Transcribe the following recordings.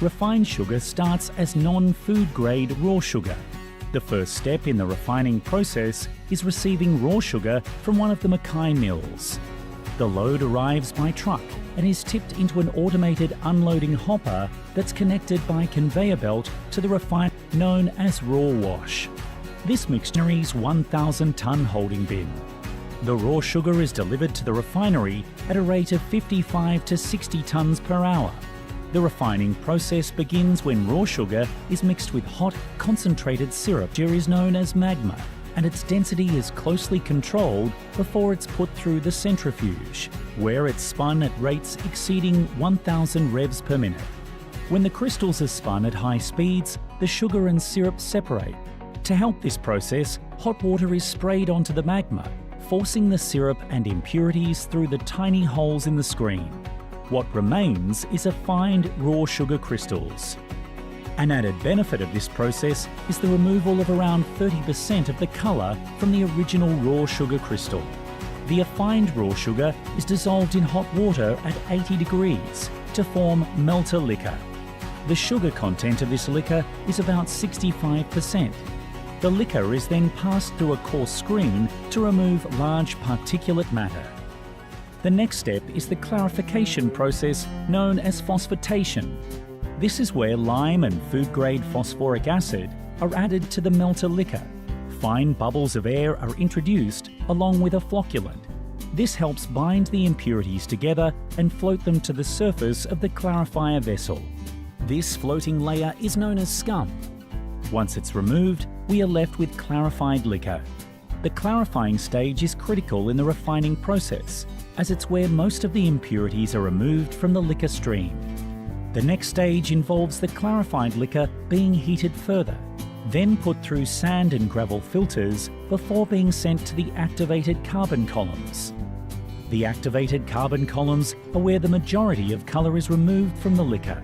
Refined sugar starts as non-food grade raw sugar. The first step in the refining process is receiving raw sugar from one of the Mackay mills. The load arrives by truck and is tipped into an automated unloading hopper that's connected by conveyor belt to the refinery known as raw wash. This mixture's 1,000-ton holding bin. The raw sugar is delivered to the refinery at a rate of 55 to 60 tonnes per hour. The refining process begins when raw sugar is mixed with hot, concentrated syrup, which is known as magma, and its density is closely controlled before it's put through the centrifuge, where it's spun at rates exceeding 1,000 revs per minute. When the crystals are spun at high speeds, the sugar and syrup separate. To help this process, hot water is sprayed onto the magma, forcing the syrup and impurities through the tiny holes in the screen. What remains is a fine raw sugar crystals. An added benefit of this process is the removal of around 30% of the colour from the original raw sugar crystal. The affined raw sugar is dissolved in hot water at 80 degrees to form melter liquor. The sugar content of this liquor is about 65%. The liquor is then passed through a coarse screen to remove large particulate matter. The next step is the clarification process known as phosphatation. This is where lime and food-grade phosphoric acid are added to the melter liquor. Fine bubbles of air are introduced along with a flocculant. This helps bind the impurities together and float them to the surface of the clarifier vessel. This floating layer is known as scum. Once it's removed, we are left with clarified liquor. The clarifying stage is critical in the refining process, as it's where most of the impurities are removed from the liquor stream. The next stage involves the clarified liquor being heated further, then put through sand and gravel filters before being sent to the activated carbon columns. The activated carbon columns are where the majority of colour is removed from the liquor.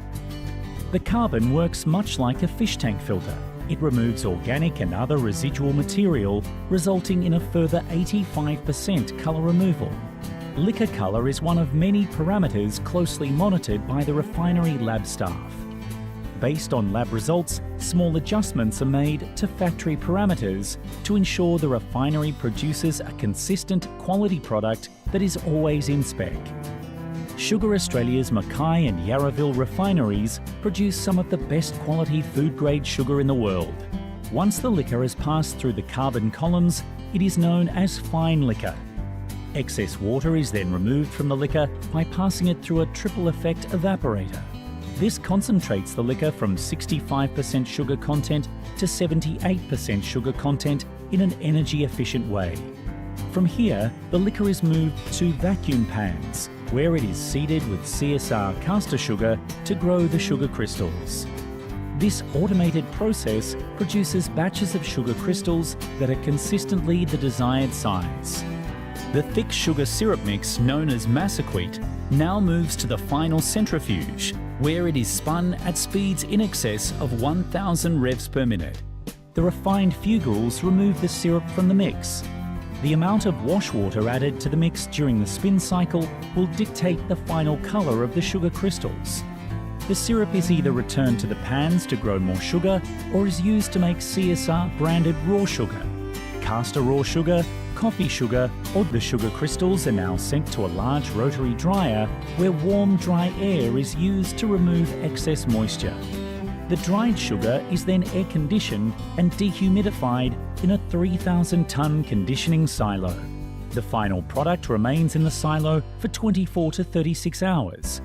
The carbon works much like a fish tank filter. It removes organic and other residual material, resulting in a further 85% colour removal. Liquor colour is one of many parameters closely monitored by the refinery lab staff. Based on lab results, small adjustments are made to factory parameters to ensure the refinery produces a consistent quality product that is always in spec. Sugar Australia's Mackay and Yarraville refineries produce some of the best quality food-grade sugar in the world. Once the liquor has passed through the carbon columns, it is known as fine liquor. Excess water is then removed from the liquor by passing it through a triple effect evaporator. This concentrates the liquor from 65% sugar content to 78% sugar content in an energy-efficient way. From here, the liquor is moved to vacuum pans, where it is seeded with CSR caster sugar to grow the sugar crystals. This automated process produces batches of sugar crystals that are consistently the desired size. The thick sugar syrup mix, known as massaquite, now moves to the final centrifuge, where it is spun at speeds in excess of 1,000 revs per minute. The refined fugules remove the syrup from the mix. The amount of wash water added to the mix during the spin cycle will dictate the final colour of the sugar crystals. The syrup is either returned to the pans to grow more sugar or is used to make CSR branded raw sugar. Caster raw sugar, coffee sugar, or the sugar crystals are now sent to a large rotary dryer where warm, dry air is used to remove excess moisture. The dried sugar is then air-conditioned and dehumidified in a 3,000-ton conditioning silo. The final product remains in the silo for 24 to 36 hours.